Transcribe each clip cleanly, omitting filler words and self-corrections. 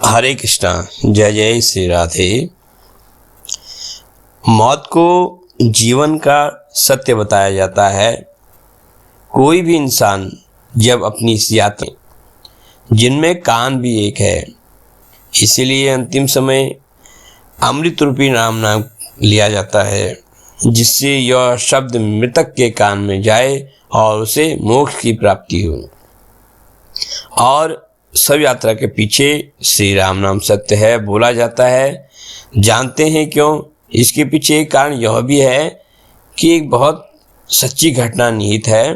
हरे कृष्णा। जय जय श्री राधे। मौत को जीवन का सत्य बताया जाता है। कोई भी इंसान जब अपनी इस यात्रा, जिनमें कान भी एक है, इसीलिए अंतिम समय अमृत रूपी नाम लिया जाता है, जिससे यह शब्द मृतक के कान में जाए और उसे मोक्ष की प्राप्ति हो। और सब यात्रा के पीछे श्री राम नाम सत्य है बोला जाता है। जानते हैं क्यों? इसके पीछे एक कारण यह भी है कि एक बहुत सच्ची घटना निहित है।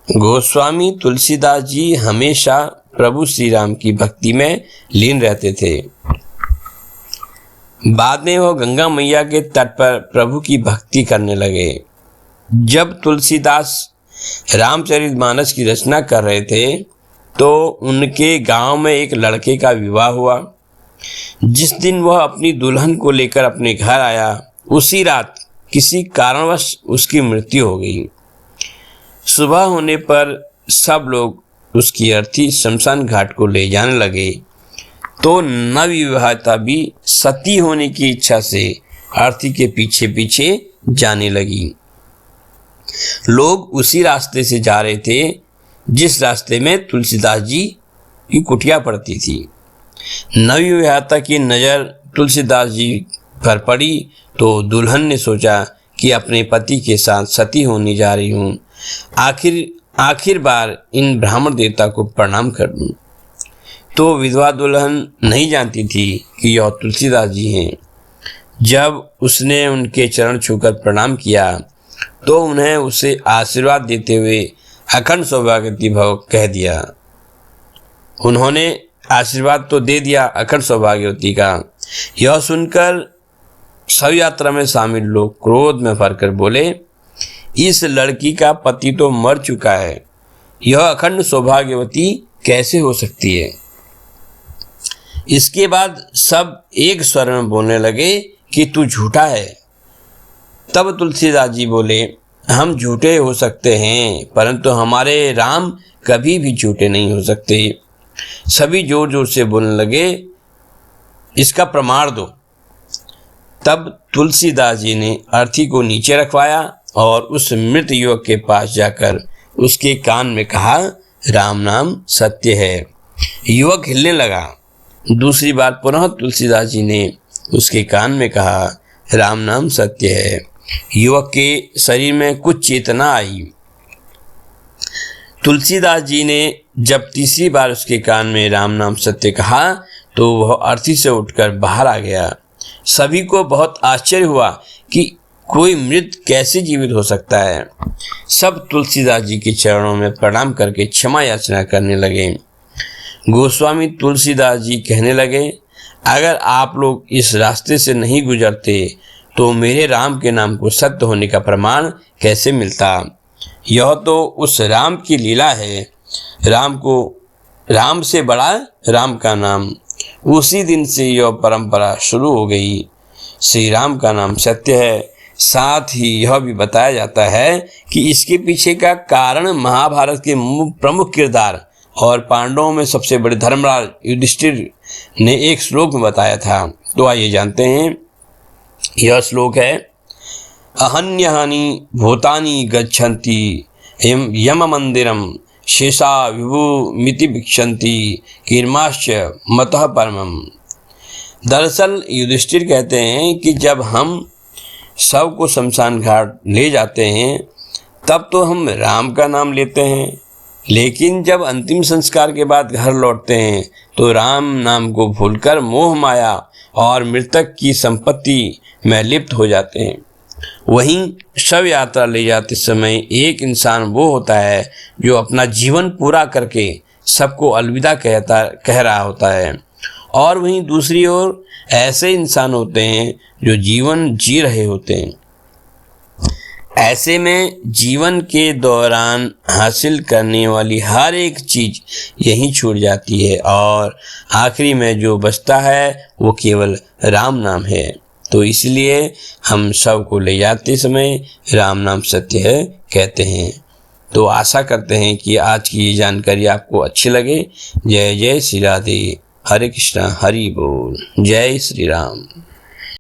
गोस्वामी तुलसीदास जी हमेशा प्रभु श्री राम की भक्ति में लीन रहते थे। बाद में वह गंगा मैया के तट पर प्रभु की भक्ति करने लगे। जब तुलसीदास रामचरितमानस की रचना कर रहे थे तो उनके गांव में एक लड़के का विवाह हुआ। जिस दिन वह अपनी दुल्हन को लेकर अपने घर आया, उसी रात किसी कारणवश उसकी मृत्यु हो गई। सुबह होने पर सब लोग उसकी अर्थी शमशान घाट को ले जाने लगे तो नवविवाहिता भी सती होने की इच्छा से अर्थी के पीछे पीछे जाने लगी। लोग उसी रास्ते से जा रहे थे जिस रास्ते में तुलसीदास जी की कुटिया पड़ती थी। नवविवाहिता की नज़र तुलसीदास जी पर पड़ी तो दुल्हन ने सोचा कि अपने पति के साथ सती होने जा रही हूँ, आखिर बार इन ब्राह्मण देवता को प्रणाम कर दूँ। तो विधवा दुल्हन नहीं जानती थी कि यह तुलसीदास जी हैं। जब उसने उनके चरण छूकर प्रणाम किया तो उन्हें उसे आशीर्वाद देते हुए अखंड सौभाग्यवती भव कह दिया। उन्होंने आशीर्वाद तो दे दिया अखंड सौभाग्यवती का। यह सुनकर सब यात्रा में शामिल लोग क्रोध में भरकर बोले, इस लड़की का पति तो मर चुका है, यह अखंड सौभाग्यवती कैसे हो सकती है? इसके बाद सब एक स्वर में बोलने लगे कि तू झूठा है। तब तुलसीदास जी बोले, हम झूठे हो सकते हैं परंतु हमारे राम कभी भी झूठे नहीं हो सकते। सभी जोर जोर से बोलने लगे, इसका प्रमाण दो। तब तुलसीदास जी ने अर्थी को नीचे रखवाया और उस मृत युवक के पास जाकर उसके कान में कहा, राम नाम सत्य है। युवक हिलने लगा। दूसरी बार पुनः तुलसीदास जी ने उसके कान में कहा, राम नाम सत्य है। युवक के शरीर में कुछ चेतना आई। तुलसीदास जी ने जब तीसरी बार उसके कान में राम नाम सत्य कहा तो वह अर्थी से उठकर बाहर आ गया। सभी को बहुत आश्चर्य हुआ कि कोई मृत कैसे जीवित हो सकता है। सब तुलसीदास जी के चरणों में प्रणाम करके क्षमा याचना करने लगे। गोस्वामी तुलसीदास जी कहने लगे, अगर आप लोग इस रास्ते से नहीं गुजरते तो मेरे राम के नाम को सत्य होने का प्रमाण कैसे मिलता? यह तो उस राम की लीला है। राम से बड़ा राम का नाम। उसी दिन से यह परंपरा शुरू हो गई। श्री राम का नाम सत्य है। साथ ही यह भी बताया जाता है कि इसके पीछे का कारण महाभारत के प्रमुख किरदार और पांडवों में सबसे बड़े धर्मराज युधिष्ठिर ने एक श्लोक में बताया था। तो आइए जानते हैं। यह श्लोक है, अहन्यहानि भूतानि गच्छन्ति यम मंदिरम शेषा विभुमिति भिक्षन्ति कीर्माश्च मतः परमम। दरअसल युधिष्ठिर कहते हैं कि जब हम सब को शमशान घाट ले जाते हैं तब तो हम राम का नाम लेते हैं, लेकिन जब अंतिम संस्कार के बाद घर लौटते हैं तो राम नाम को भूलकर मोह माया और मृतक की संपत्ति में लिप्त हो जाते हैं। वहीं शव यात्रा ले जाते समय एक इंसान वो होता है जो अपना जीवन पूरा करके सबको अलविदा कह रहा होता है, और वहीं दूसरी ओर ऐसे इंसान होते हैं जो जीवन जी रहे होते हैं। ऐसे में जीवन के दौरान हासिल करने वाली हर एक चीज़ यहीं छूट जाती है और आखिरी में जो बचता है वो केवल राम नाम है। तो इसलिए हम सब को ले जाते समय राम नाम सत्य है कहते हैं। तो आशा करते हैं कि आज की ये जानकारी आपको अच्छी लगे। जय जय श्री राधे। हरे कृष्णा, हरि बोल। जय श्री राम।